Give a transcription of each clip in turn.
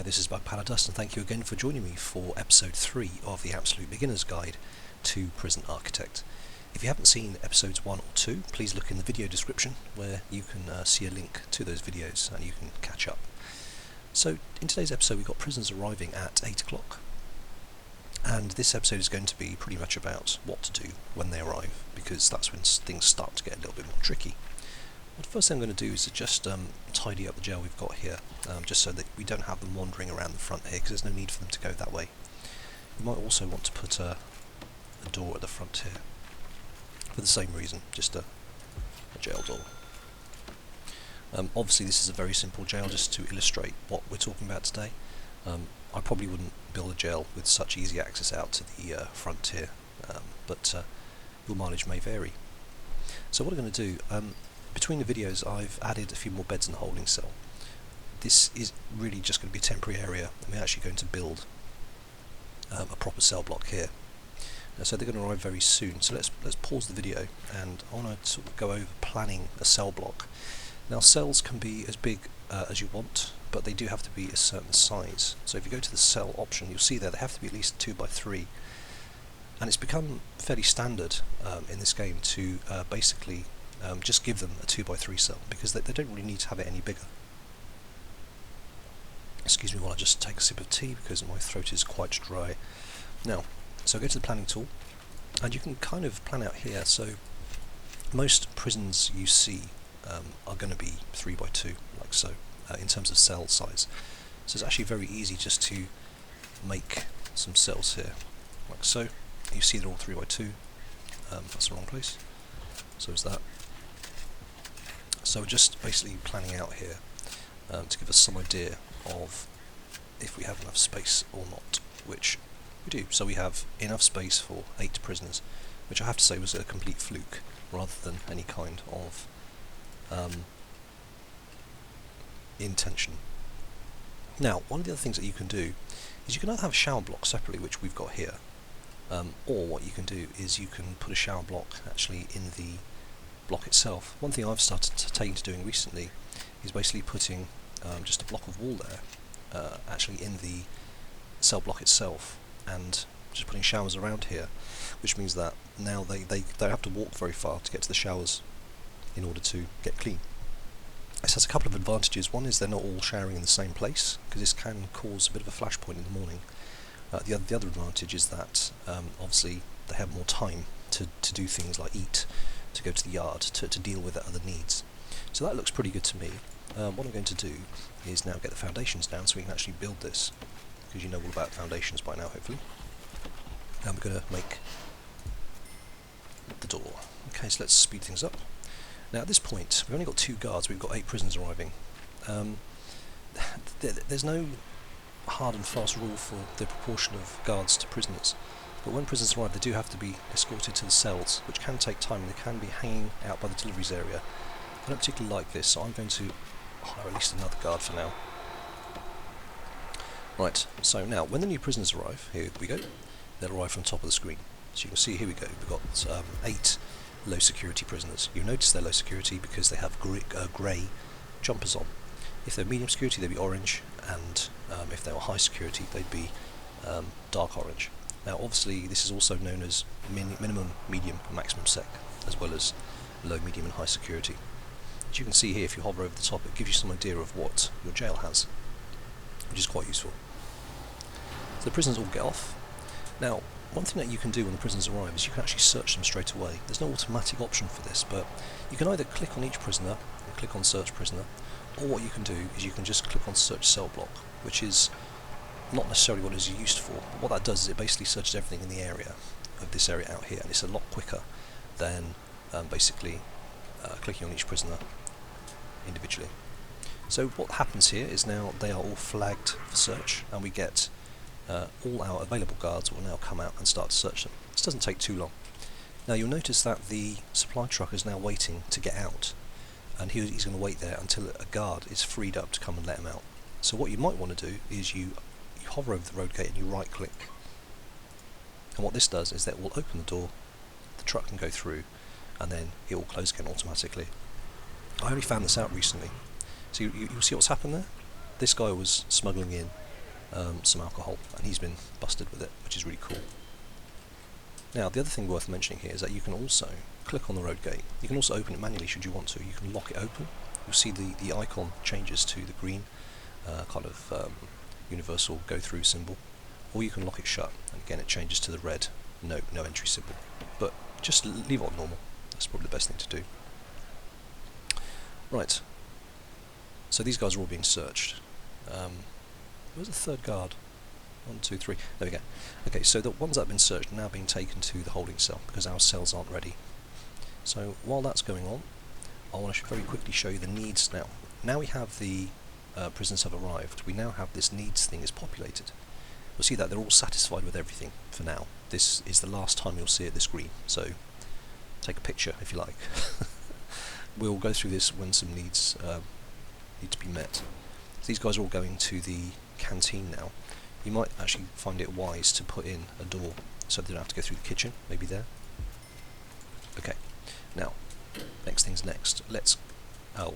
this is BugPowderDust, and thank you again for joining me for episode 3 of the Absolute Beginner's Guide to Prison Architect. If you haven't seen episodes 1 or 2, please look in the video description where you can see a link to those videos and you can catch up. So in today's episode we've got prisoners arriving at 8 o'clock, and this episode is going to be pretty much about what to do when they arrive, because that's when things start to get a little bit more tricky. Well, the first thing I'm going to do is just tidy up the jail we've got here, just so that we don't have them wandering around the front here, because there's no need for them to go that way. You might also want to put a door at the front here, for the same reason, just a jail door. Obviously this is a very simple jail, just to illustrate what we're talking about today. I probably wouldn't build a jail with such easy access out to the front here, but your mileage may vary. So what I'm going to do, between the videos I've added a few more beds in the holding cell. This is really just going to be a temporary area, and we're actually going to build a proper cell block here. So they're going to arrive very soon. So let's pause the video, and I want to sort of go over planning a cell block. Now cells can be as big as you want, but they do have to be a certain size. So if you go to the cell option, you'll see there they have to be at least 2 by 3. And it's become fairly standard in this game to basically just give them a 2 by 3 cell, because they don't really need to have it any bigger. Excuse me while I just take a sip of tea, because my throat is quite dry. Now, so go to the planning tool, and you can kind of plan out here. So most prisons you see are going to be 3 by 2, like so, in terms of cell size. So it's actually very easy just to make some cells here, like so. You see they're all 3 by 2. That's the wrong place. So is that. So we're just basically planning out here to give us some idea of if we have enough space or not, which we do. So we have enough space for 8 prisoners, which I have to say was a complete fluke rather than any kind of intention. Now, one of the other things that you can do is you can either have a shower block separately, which we've got here, or what you can do is you can put a shower block actually in the block itself. One thing I've started to take to doing recently is basically putting just a block of wall there, actually in the cell block itself, and just putting showers around here, which means that now they don't have to walk very far to get to the showers in order to get clean. This has a couple of advantages. One is they're not all showering in the same place, because this can cause a bit of a flashpoint in the morning. The other advantage is that obviously they have more time to do things like eat, to go to the yard, to deal with their other needs. So that looks pretty good to me. What I'm going to do is now get the foundations down so we can actually build this, because you know all about foundations by now, hopefully. And we're going to make the door. Okay, so let's speed things up. Now at this point, we've only got 2 guards, we've got 8 prisoners arriving. There's no hard and fast rule for the proportion of guards to prisoners, but when prisoners arrive they do have to be escorted to the cells, which can take time, and they can be hanging out by the deliveries area. I don't particularly like this, so I'm going to hire at least another guard for now. Right, so now when the new prisoners arrive, here we go, they'll arrive from the top of the screen. So you can see, here we go, we've got 8 low security prisoners. You'll notice they're low security because they have grey jumpers on. If they're medium security they'd be orange, and if they were high security they'd be dark orange. Now obviously this is also known as minimum, medium and maximum sec, as well as low, medium and high security. As you can see here, if you hover over the top, it gives you some idea of what your jail has, which is quite useful. So the prisoners all get off. Now one thing that you can do when the prisoners arrive is you can actually search them straight away. There's no automatic option for this, but you can either click on each prisoner and click on search prisoner, or what you can do is you can just click on search cell block, which is not necessarily what it's used for, but what that does is it basically searches everything in the area of this area out here, and it's a lot quicker than basically clicking on each prisoner individually. So what happens here is now they are all flagged for search, and we get all our available guards will now come out and start to search them. This doesn't take too long. Now you'll notice that the supply truck is now waiting to get out, and he's going to wait there until a guard is freed up to come and let him out. So what you might want to do is you hover over the road gate and you right click, and what this does is that it will open the door, the truck can go through, and then it will close again automatically. I only found this out recently. So you'll see what's happened there. This guy was smuggling in some alcohol, and he's been busted with it, which is really cool. Now, the other thing worth mentioning here is that you can also click on the road gate. You can also open it manually should you want to. You can lock it open. You'll see the icon changes to the green kind of universal go-through symbol, or you can lock it shut, and again it changes to the red no entry symbol. But just leave it on normal. That's probably the best thing to do. Right. So these guys are all being searched. Where's the third guard? 1, 2, 3. There we go. Okay, so the ones that have been searched are now being taken to the holding cell because our cells aren't ready. So while that's going on, I want to very quickly show you the needs now. Now we have the prisoners have arrived. We now have this needs thing is populated. You'll see that they're all satisfied with everything for now. This is the last time you'll see it this green. So take a picture if you like. We'll go through this when some needs need to be met. So these guys are all going to the canteen now. You might actually find it wise to put in a door so they don't have to go through the kitchen, maybe there. Okay, now, next thing's next. You'll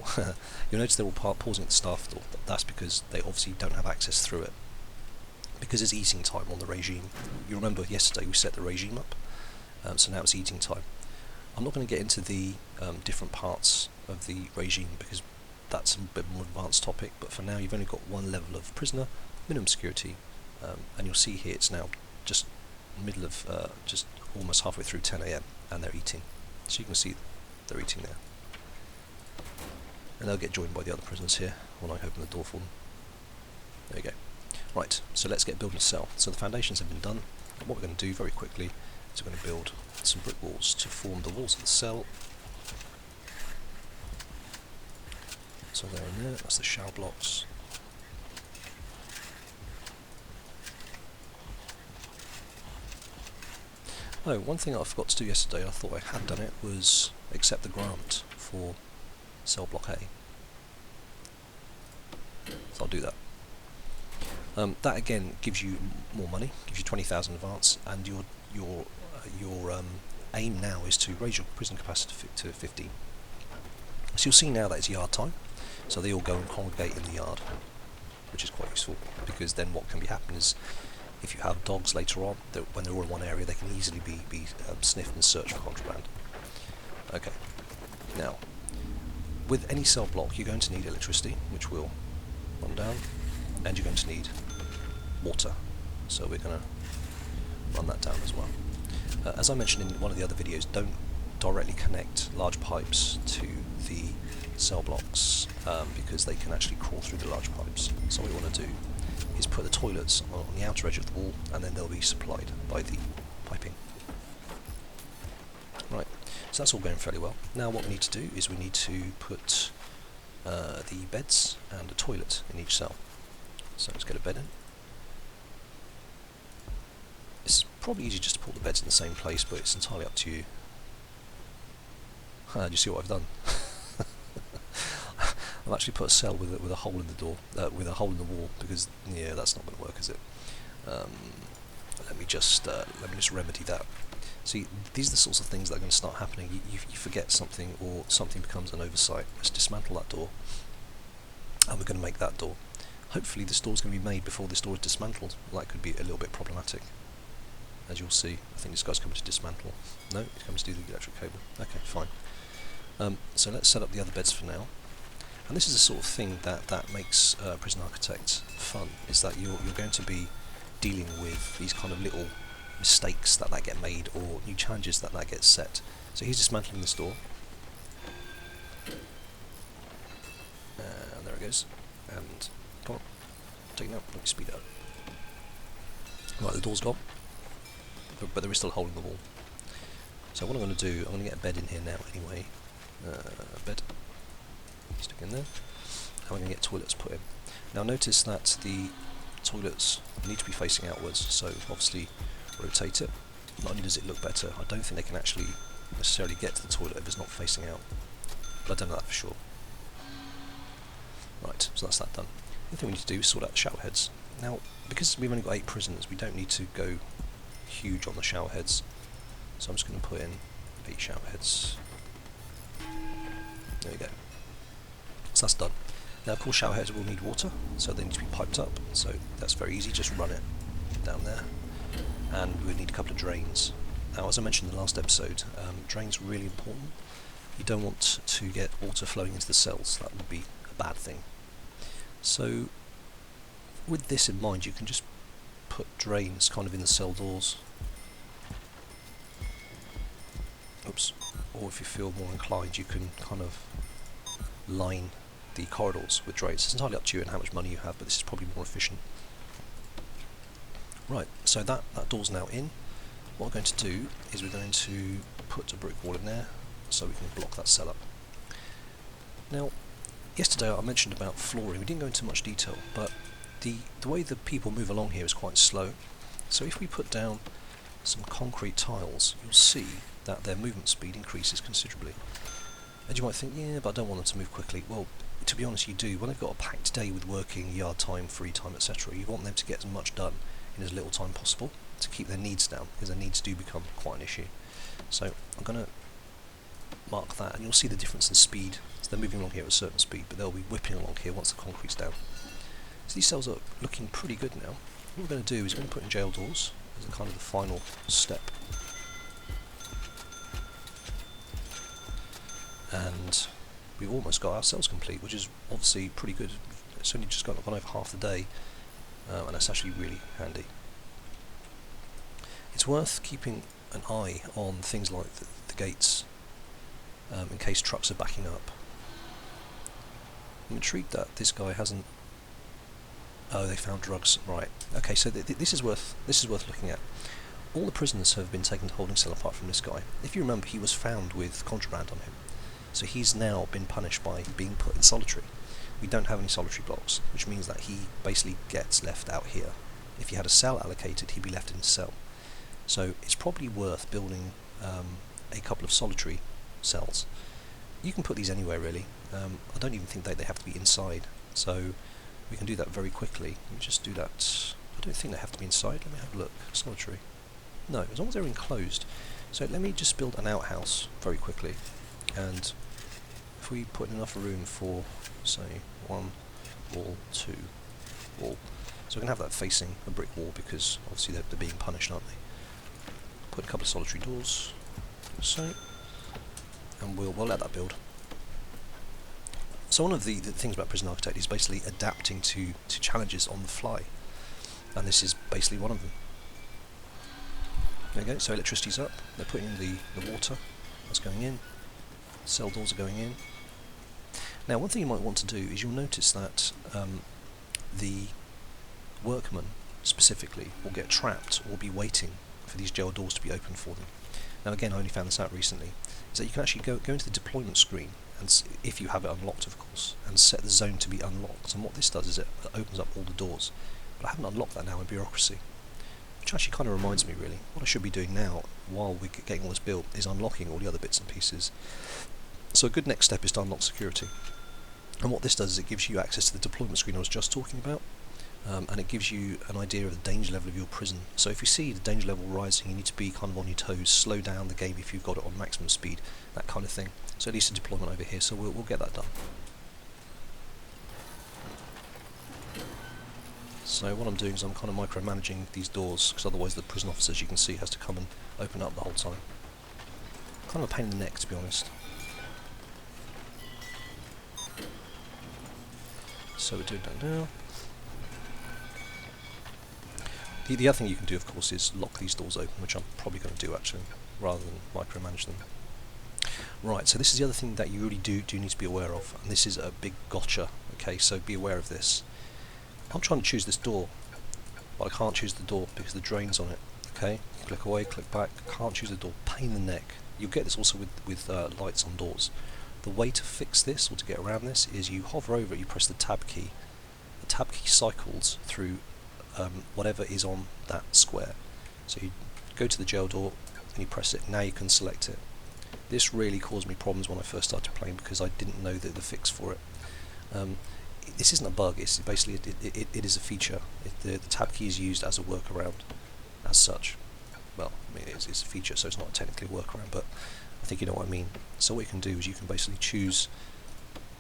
notice they're all pausing at the staff door. That's because they obviously don't have access through it. Because it's eating time on the regime. You remember yesterday we set the regime up, so now it's eating time. I'm not going to get into the different parts of the regime because that's a bit more advanced topic, but for now you've only got one level of prisoner, minimum security, and you'll see here it's now just middle of, just almost halfway through 10 AM and they're eating. So you can see they're eating there. And they'll get joined by the other prisoners here when I open the door for them. There you go. Right, so let's get building a cell. So the foundations have been done. And what we're going to do very quickly is we're going to build some brick walls to form the walls of the cell. So they're in there, that's the shower blocks. Oh, one thing that I forgot to do yesterday, I thought I had done it, was accept the grant for cell block A. So I'll do that. That again gives you more money, gives you 20,000 advance, and your aim now is to raise your prison capacity to 15. So you'll see now that it's yard time, so they all go and congregate in the yard, which is quite useful, because then what can be happen is if you have dogs later on, when they're all in one area, they can easily be sniffed and searched for contraband. Okay, now, with any cell block, you're going to need electricity, which will run down, and you're going to need water, so we're going to run that down as well. As I mentioned in one of the other videos, don't directly connect large pipes to the cell blocks, because they can actually crawl through the large pipes. So what we want to do is put the toilets on the outer edge of the wall, and then they'll be supplied by the piping. Right, so that's all going fairly well. Now what we need to do is we need to put the beds and a toilet in each cell. So let's get a bed in. It's probably easy just to put the beds in the same place, but it's entirely up to you. Do you see what I've done? I've actually put a cell with a hole in the door, with a hole in the wall, because yeah, that's not going to work, is it? Let me just remedy that. See, these are the sorts of things that are going to start happening. You forget something, or something becomes an oversight. Let's dismantle that door, and we're going to make that door. Hopefully this door is going to be made before this door is dismantled. Well, that could be a little bit problematic, as you'll see. I think this guy's coming to dismantle. No, he's coming to do the electric cable. Okay, fine. So let's set up the other beds for now. And this is the sort of thing that makes Prison Architect fun, is that you're going to be dealing with these kind of little mistakes that get made, or new challenges that gets set. So he's dismantling this door. And there it goes. And come on, take it out, let me speed it up. Right, the door's gone, but there is still a hole in the wall. So what I'm going to do, I'm going to get a bed in here now anyway. Bed. Stick in there. And we're going to get toilets put in. Now notice that the toilets need to be facing outwards, so obviously rotate it. Not only does it look better, I don't think they can actually necessarily get to the toilet if it's not facing out. But I don't know that for sure. Right, so that's that done. The other thing we need to do is sort out the shower heads. Now, because we've only got 8 prisoners, we don't need to go huge on the shower heads. So I'm just going to put in 8 shower heads. There we go. So that's done. Now of course shower heads will need water, so they need to be piped up, so that's very easy, just run it down there. And we need a couple of drains. Now as I mentioned in the last episode, drains are really important. You don't want to get water flowing into the cells, that would be a bad thing. So with this in mind, you can just put drains kind of in the cell doors. Oops. Or if you feel more inclined, you can kind of line the corridors with drains. It's entirely up to you and how much money you have, but this is probably more efficient. Right, so that door's now in. What we're going to do is we're going to put a brick wall in there so we can block that cell up. Now, yesterday I mentioned about flooring. We didn't go into much detail, but the way the people move along here is quite slow. So if we put down some concrete tiles, you'll see that their movement speed increases considerably. And you might think, yeah, but I don't want them to move quickly. Well, to be honest, you do. When they've got a packed day with working, yard time, free time, etc., you want them to get as much done in as little time possible to keep their needs down, because their needs do become quite an issue. So I'm going to mark that, and you'll see the difference in speed. So they're moving along here at a certain speed, but they'll be whipping along here once the concrete's down. So these cells are looking pretty good now. What we're going to do is we're going to put in jail doors as a kind of the final step. And we've almost got our cells complete, which is obviously pretty good. It's only just gone over half the day, and that's actually really handy. It's worth keeping an eye on things like the gates, in case trucks are backing up. I'm intrigued that this guy hasn't. Oh, they found drugs. Right. Okay. So this is worth looking at. All the prisoners have been taken to holding cell apart from this guy. If you remember, he was found with contraband on him, so he's now been punished by being put in solitary. We don't have any solitary blocks, which means that he basically gets left out here. If he had a cell allocated, he'd be left in a cell. So it's probably worth building a couple of solitary cells. You can put these anywhere really. I don't even think they have to be inside, so we can do that very quickly. Let me just do that. I don't think they have to be inside. Let me have a look. Solitary. No, as long as they're enclosed. So let me just build an outhouse very quickly, and if we put enough room for, say, 1 wall, 2 wall, so we can have that facing a brick wall because obviously they're being punished, aren't they? Put a couple of solitary doors, so, and we'll let that build. So one of the things about Prison Architect is basically adapting to challenges on the fly, and this is basically one of them. There you go, so electricity's up, they're putting in the water, that's going in, cell doors are going in. Now one thing you might want to do is you'll notice that the workmen specifically will get trapped or be waiting for these jail doors to be opened for them. Now again, I only found this out recently, is that you can actually go into the deployment screen, and if you have it unlocked of course, and set the zone to be unlocked, and what this does is it opens up all the doors. But I haven't unlocked that now in bureaucracy, which actually kind of reminds me really, what I should be doing now while we're getting all this built is unlocking all the other bits and pieces. So a good next step is to unlock security, and what this does is it gives you access to the deployment screen I was just talking about, and it gives you an idea of the danger level of your prison. So if you see the danger level rising, you need to be kind of on your toes, slow down the game if you've got it on maximum speed, that kind of thing. So at least a deployment over here, so we'll get that done. So what I'm doing is I'm kind of micromanaging these doors, because otherwise the prison officer, as you can see, has to come and open up the whole time. Kind of a pain in the neck, to be honest. So we're doing that now. The other thing you can do, of course, is lock these doors open, which I'm probably going to do actually, rather than micromanage them. Right, so this is the other thing that you really do need to be aware of, and this is a big gotcha, okay, so be aware of this. I'm trying to choose this door, but I can't choose the door because the drain's on it, okay? Click away, click back, can't choose the door, pain in the neck. You'll get this also with lights on doors. The way to fix this, or to get around this, is you hover over it, you press the tab key. The tab key cycles through whatever is on that square. So you go to the jail door and you press it, now you can select it. This really caused me problems when I first started playing because I didn't know the fix for it. This isn't a bug, it's basically it is a feature. The tab key is used as a workaround as such. Well, I mean it's a feature, so it's not technically a workaround, but I think you know what I mean. So what you can do is you can basically choose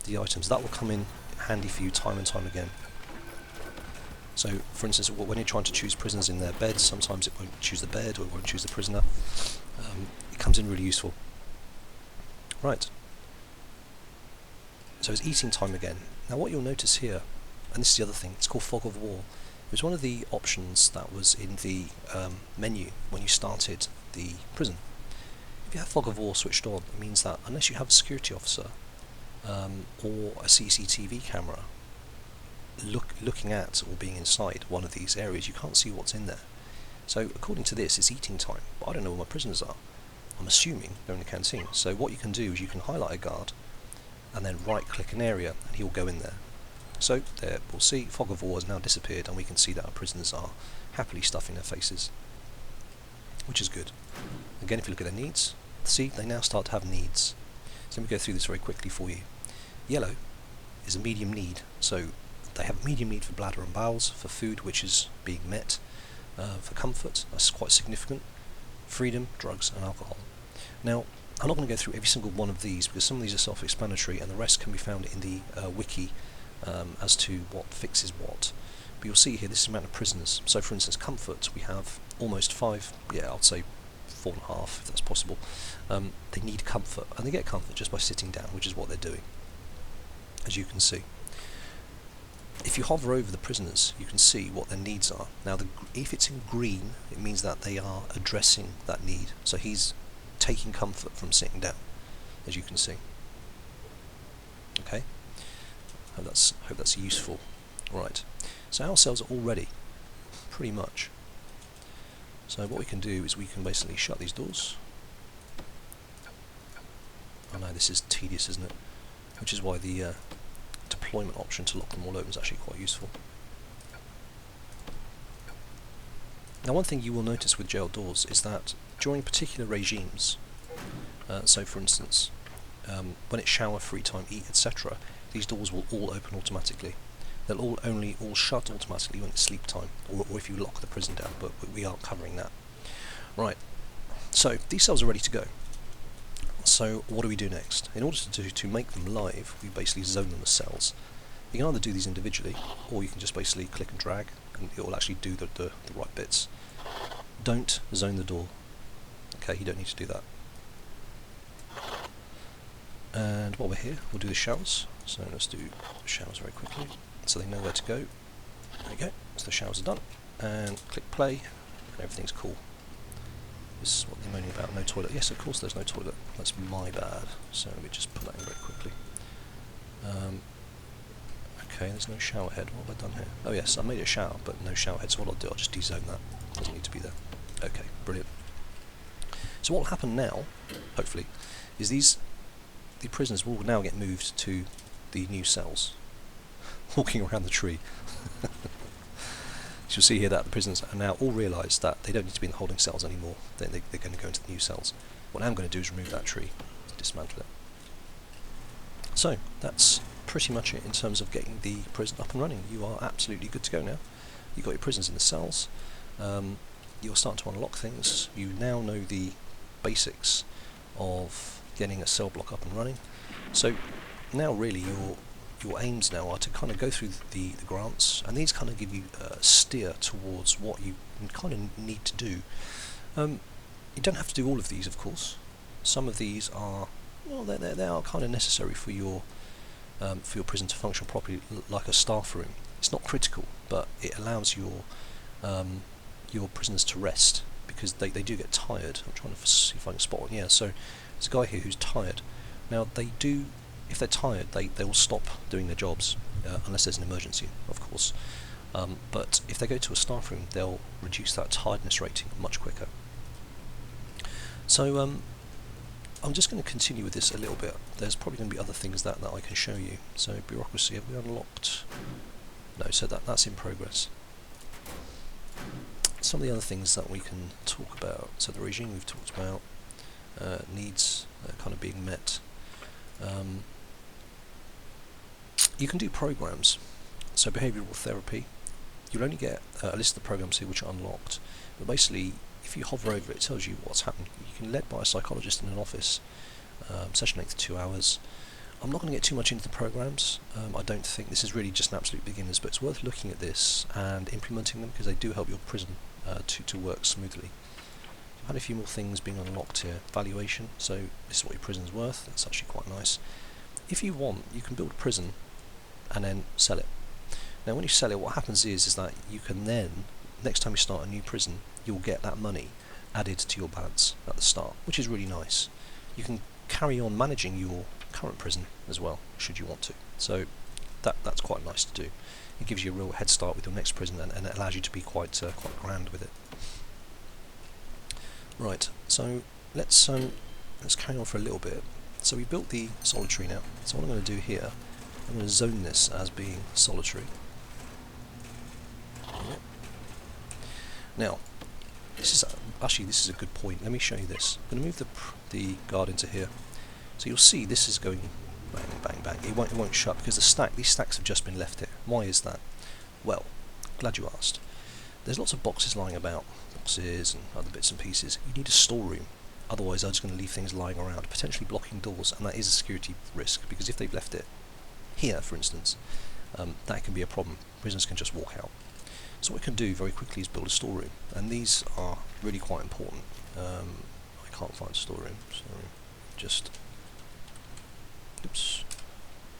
the items that will come in handy for you time and time again. So, for instance, when you're trying to choose prisoners in their beds, sometimes it won't choose the bed or it won't choose the prisoner. It comes in really useful. Right. So it's eating time again. Now what you'll notice here, and this is the other thing, it's called Fog of War. It was one of the options that was in the menu when you started the prison. If you have Fog of War switched on, it means that unless you have a security officer or a CCTV camera looking at or being inside one of these areas, you can't see what's in there. So according to this, it's eating time, but I don't know where my prisoners are. I'm assuming they're in the canteen. So what you can do is you can highlight a guard and then right click an area and he will go in there. So there, we'll see Fog of War has now disappeared and we can see that our prisoners are happily stuffing their faces, which is good. Again, if you look at their needs, see, they now start to have needs. So let me go through this very quickly for you. Yellow is a medium need, so they have a medium need for bladder and bowels, for food which is being met, for comfort, that's quite significant, freedom, drugs and alcohol. Now, I'm not going to go through every single one of these because some of these are self-explanatory and the rest can be found in the wiki as to what fixes what. But you'll see here, this is the amount of prisoners. So for instance, comfort, we have almost 5, yeah, I'd say 4.5 if that's possible. They need comfort, and they get comfort just by sitting down, which is what they're doing, as you can see. If you hover over the prisoners, you can see what their needs are. Now, if it's in green, it means that they are addressing that need. So he's taking comfort from sitting down, as you can see. Okay, hope that's useful. Right, so our cells are all ready, pretty much. So what we can do is we can basically shut these doors. I know this is tedious, isn't it? Which is why the deployment option to lock them all open is actually quite useful. Now, one thing you will notice with jail doors is that during particular regimes, so for instance, when it's shower, free time, eat, etc., these doors will all open automatically. They'll all shut automatically when it's sleep time, or if you lock the prison down, but we aren't covering that. Right, so these cells are ready to go. So what do we do next? In order to make them live, we basically zone them as cells. You can either do these individually, or you can just basically click and drag, and it will actually do the right bits. Don't zone the door. Okay, you don't need to do that. And while we're here, we'll do the showers. So let's do showers very quickly, so they know where to go. There we go, so the showers are done. And click play, and everything's cool. This is what they're moaning about, no toilet. Yes, of course there's no toilet. That's my bad. So let me just put that in very quickly. Okay, there's no shower head. What have I done here? Oh yes, I made a shower, but no shower head. So what I'll do, I'll just dezone that. Doesn't need to be there. Okay, brilliant. So what will happen now, hopefully, is the prisoners will now get moved to the new cells, walking around the tree. So you'll see here that the prisoners are now all realised that they don't need to be in the holding cells anymore. They're going to go into the new cells. What I'm going to do is remove that tree, dismantle it. So that's pretty much it in terms of getting the prison up and running. You are absolutely good to go now. You've got your prisoners in the cells. You're starting to unlock things. You now know the basics of getting a cell block up and running. So now really your aims now are to kind of go through the grants, and these kind of give you a steer towards what you kind of need to do. You don't have to do all of these, of course. Some of these are, well, they are kind of necessary for your prison to function properly, like a staff room. It's not critical, but it allows your prisoners to rest, because they do get tired. I'm trying to see if I can spot one. Yeah, so there's a guy here who's tired. Now they do. If they're tired, they will stop doing their jobs, unless there's an emergency, of course. But if they go to a staff room, they'll reduce that tiredness rating much quicker. So I'm just going to continue with this a little bit. There's probably going to be other things that I can show you. So bureaucracy, have we unlocked? No, so that's in progress. Some of the other things that we can talk about. So the regime we've talked about, needs kind of being met. You can do programs. So behavioural therapy, you'll only get a list of the programs here which are unlocked, but basically if you hover over it, it tells you what's happened. You can be led by a psychologist in an office, session length 2 hours, I'm not going to get too much into the programs. I don't think this is really just an absolute beginners, but it's worth looking at this and implementing them because they do help your prison to work smoothly. I've had a few more things being unlocked here. Valuation, so this is what your prison's worth. That's actually quite nice. If you want, you can build a prison and then sell it. Now when you sell it, what happens is that you can then, next time you start a new prison, you'll get that money added to your balance at the start, which is really nice. You can carry on managing your current prison as well, should you want to. So that's quite nice to do. It gives you a real head start with your next prison, and it allows you to be quite grand with it. Right, so let's carry on for a little bit. So we built the solitary now. So what I'm going to do here, I'm going to zone this as being solitary. Now, this is a good point. Let me show you this. I'm going to move the guard into here. So you'll see this is going bang, bang, bang. It won't shut because these stacks have just been left here. Why is that? Well, glad you asked. There's lots of boxes lying about, boxes and other bits and pieces. You need a storeroom. Otherwise, I'm just going to leave things lying around, potentially blocking doors, and that is a security risk because if they've left it here, for instance, that can be a problem. Prisoners can just walk out. So what we can do very quickly is build a storeroom, and these are really quite important. I can't find a storeroom, so just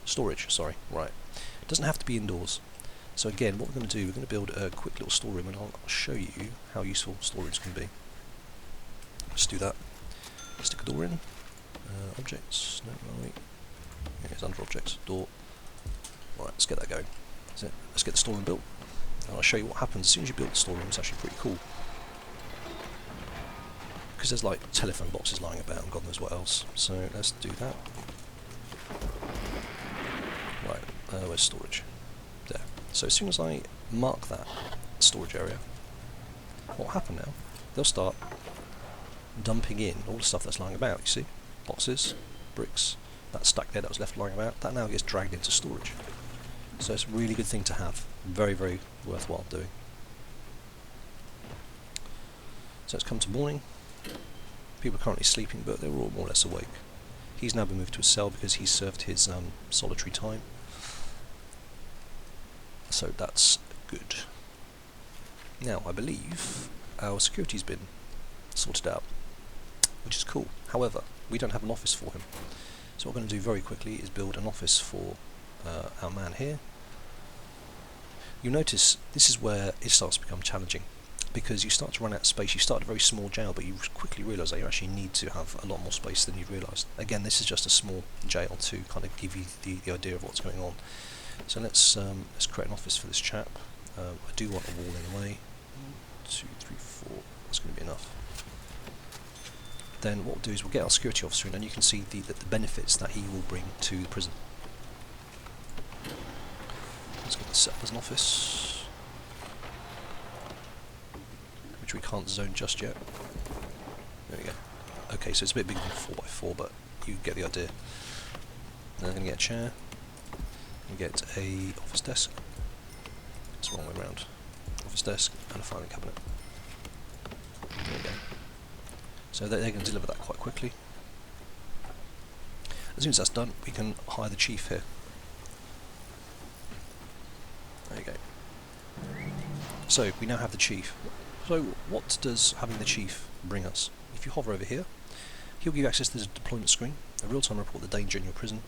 storage, sorry, right. It doesn't have to be indoors. So again, what we're going to do, we're going to build a quick little storeroom, and I'll show you how useful storage can be. Let's do that. Stick a door in. Objects, no, right. Yeah, it's under objects, door. Right, let's get that going. That's it. Let's get the storeroom built. And I'll show you what happens as soon as you build the storeroom. It's actually pretty cool. Because there's like telephone boxes lying about and God knows what else. So let's do that. Right, where's storage? There. So as soon as I mark that storage area, what will happen now? They'll start dumping in all the stuff that's lying about, you see? Boxes, bricks, that stack there that was left lying about, that now gets dragged into storage. So it's a really good thing to have. Very, very worthwhile doing. So it's come to morning. People are currently sleeping, but they're all more or less awake. He's now been moved to a cell because he's served his solitary time. So that's good. Now, I believe our security's been sorted out, which is cool. However, we don't have an office for him. So what we're going to do very quickly is build an office for our man here. You'll notice this is where it starts to become challenging, because you start to run out of space. You start a very small jail, but you quickly realise that you actually need to have a lot more space than you realised. Again, this is just a small jail to kind of give you the idea of what's going on. So let's create an office for this chap. I do want a wall in the way. 1, 2, 3, 4. That's going to be enough. Then what we'll do is we'll get our security officer in, and you can see the benefits that he will bring to the prison. Let's get this set up as an office, which we can't zone just yet. There we go. Okay, so it's a bit bigger than 4x4, but you get the idea. Then I'm going to get a chair, and get a office desk. It's the wrong way around. Office desk and a filing cabinet. There we go. So they can deliver that quite quickly. As soon as that's done, we can hire the chief here. There you go. So we now have the chief. So what does having the chief bring us? If you hover over here, he'll give you access to the deployment screen, a real-time report of the danger in your prison.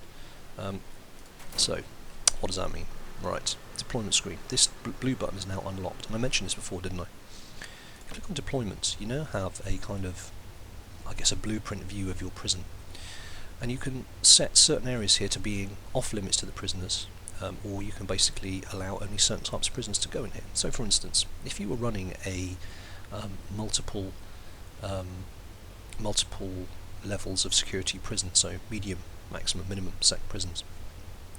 So what does that mean? Right, deployment screen. This blue button is now unlocked, and I mentioned this before, didn't I? If you click on deployment, you now have a kind of, I guess, a blueprint view of your prison, and you can set certain areas here to being off limits to the prisoners, or you can basically allow only certain types of prisoners to go in here. So for instance, if you were running a multiple levels of security prison, so medium, maximum, minimum sec prisons,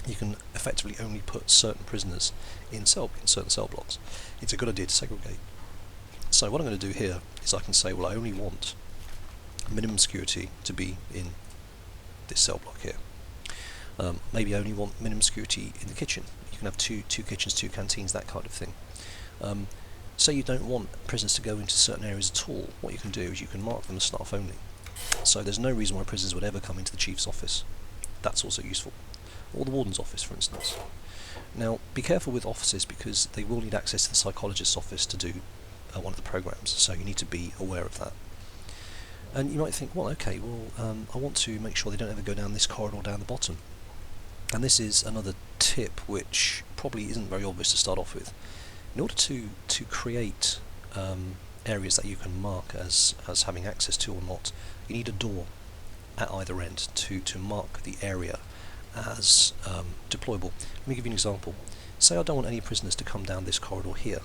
you can effectively only put certain prisoners in certain cell blocks. It's a good idea to segregate. So what I'm going to do here is I can say, well, I only want minimum security to be in this cell block here. Maybe I only want minimum security in the kitchen. You can have two kitchens, 2 canteens, that kind of thing. Say you don't want prisoners to go into certain areas at all, what you can do is you can mark them as staff only. So there's no reason why prisoners would ever come into the chief's office. that's also useful. Or the warden's office, for instance. Now, be careful with offices because they will need access to the psychologist's office to do one of the programs, so you need to be aware of that. And you might think, well, okay, I want to make sure they don't ever go down this corridor down the bottom. And this is another tip which probably isn't very obvious to start off with. In order to create areas that you can mark as having access to or not, you need a door at either end to mark the area as deployable. Let me give you an example. Say I don't want any prisoners to come down this corridor here,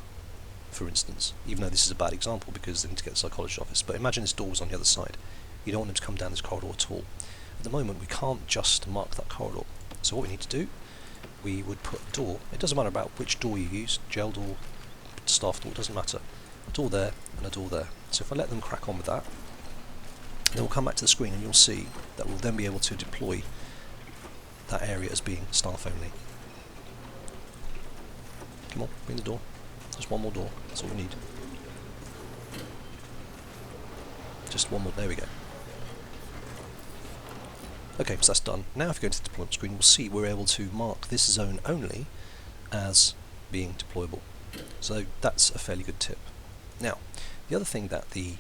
for instance, even though this is a bad example because they need to get to the psychologist's office, but imagine this door was on the other side. You don't want them to come down this corridor at all. At the moment we can't just mark that corridor, so what we need to do, we would put a door, it doesn't matter about which door you use, jail door, staff door, it doesn't matter, a door there and a door there. So if I let them crack on with that, then we'll come back to the screen and you'll see that we'll then be able to deploy that area as being staff only. Come on, bring the door. Just one more door, that's all we need. Just one more, there we go. Okay, so that's done. Now if you go to the deployment screen, we'll see we're able to mark this zone only as being deployable. So that's a fairly good tip. Now, the other thing that the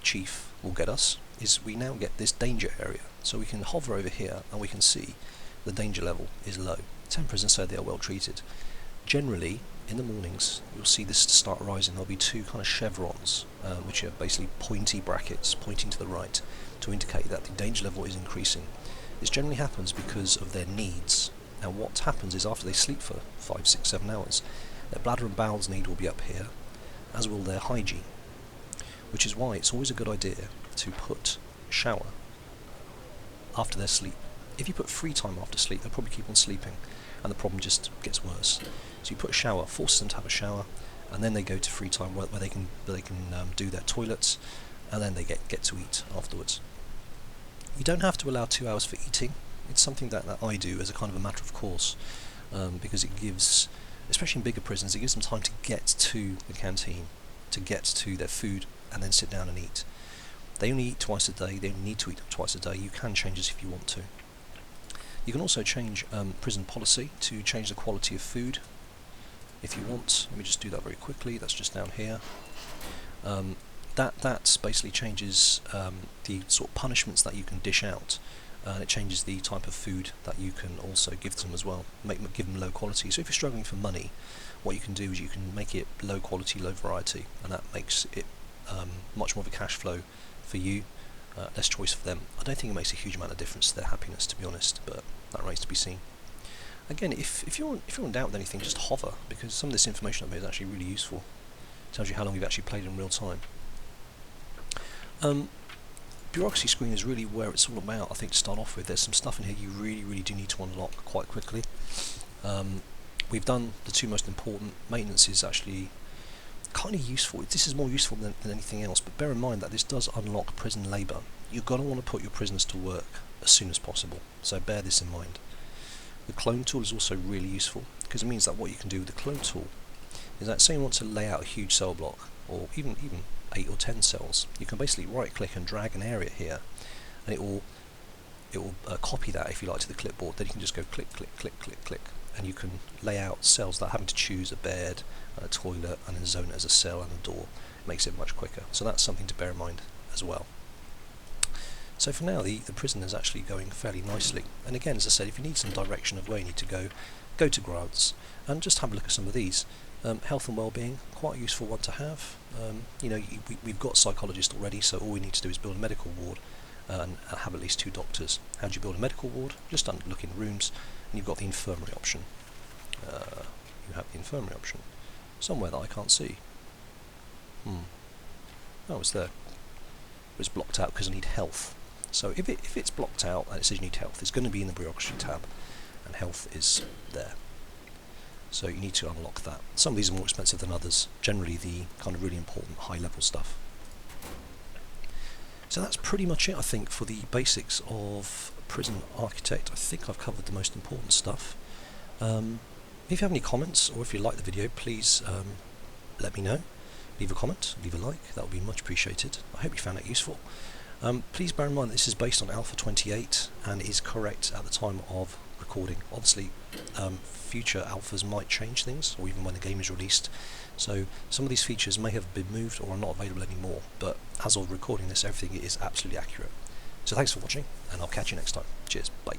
chief will get us is we now get this danger area. So we can hover over here and we can see the danger level is low. 10 prisoners say they are well treated. Generally, in the mornings, you'll see this start rising. There'll be two kind of chevrons, which are basically pointy brackets pointing to the right to indicate that the danger level is increasing. This generally happens because of their needs. And what happens is after they sleep for 5, 6, 7 hours, their bladder and bowels need will be up here, as will their hygiene. Which is why it's always a good idea to put shower after their sleep. If you put free time after sleep, they'll probably keep on sleeping, and the problem just gets worse. So you put a shower, forces them to have a shower, and then they go to free time where they can do their toilets, and then they get to eat afterwards. You don't have to allow 2 hours for eating. It's something that I do as a kind of a matter of course, because it gives, especially in bigger prisons, it gives them time to get to the canteen, to get to their food, and then sit down and eat. They only eat twice a day, they only need to eat twice a day. You can change this if you want to. You can also change prison policy to change the quality of food if you want. Let me just do that very quickly, that's just down here. That basically changes the sort of punishments that you can dish out, and it changes the type of food that you can also give to them as well, give them low quality. So if you're struggling for money, what you can do is you can make it low quality, low variety, and that makes it much more of a cash flow for you, less choice for them. I don't think it makes a huge amount of difference to their happiness, to be honest, but that remains to be seen. Again, if you're in doubt with anything, just hover, because some of this information I've made is actually really useful. It tells you how long you've actually played in real time. Bureaucracy screen is really where it's all about, I think, to start off with. There's some stuff in here you really do need to unlock quite quickly. We've done the two most important. Maintenance is actually kind of useful. This is more useful than anything else, but bear in mind that this does unlock prison labour. You're going to want to put your prisoners to work as soon as possible, so bear this in mind. The clone tool is also really useful, because it means that what you can do with the clone tool is that say you want to lay out a huge cell block, or even 8 or 10 cells, you can basically right click and drag an area here, and it will copy that, if you like, to the clipboard. Then you can just go click, and you can lay out cells without having to choose a bed, a toilet, and then zone it as a cell and a door. It makes it much quicker. So that's something to bear in mind as well. So for now, the prison is actually going fairly nicely. And again, as I said, if you need some direction of where you need to go to grants and just have a look at some of these. Health and well-being, quite a useful one to have. We've got psychologists already, so all we need to do is build a medical ward and have at least 2 doctors. How do you build a medical ward? Just look in rooms, and you've got the infirmary option. You have the infirmary option somewhere that I can't see. Oh, it's there. It's blocked out because I need health. So if it's blocked out and it says you need health, it's going to be in the bureaucracy tab, and health is there. So you need to unlock that. Some of these are more expensive than others, generally the kind of really important high level stuff. So that's pretty much it, I think, for the basics of Prison Architect. I think I've covered the most important stuff. If you have any comments, or if you like the video, please let me know. Leave a comment, leave a like, that would be much appreciated. I hope you found it useful. Please bear in mind this is based on Alpha 28 and is correct at the time of recording. Obviously, future alphas might change things, or even when the game is released, so some of these features may have been moved or are not available anymore, but as of recording this, everything is absolutely accurate. So thanks for watching, and I'll catch you next time. Cheers, bye.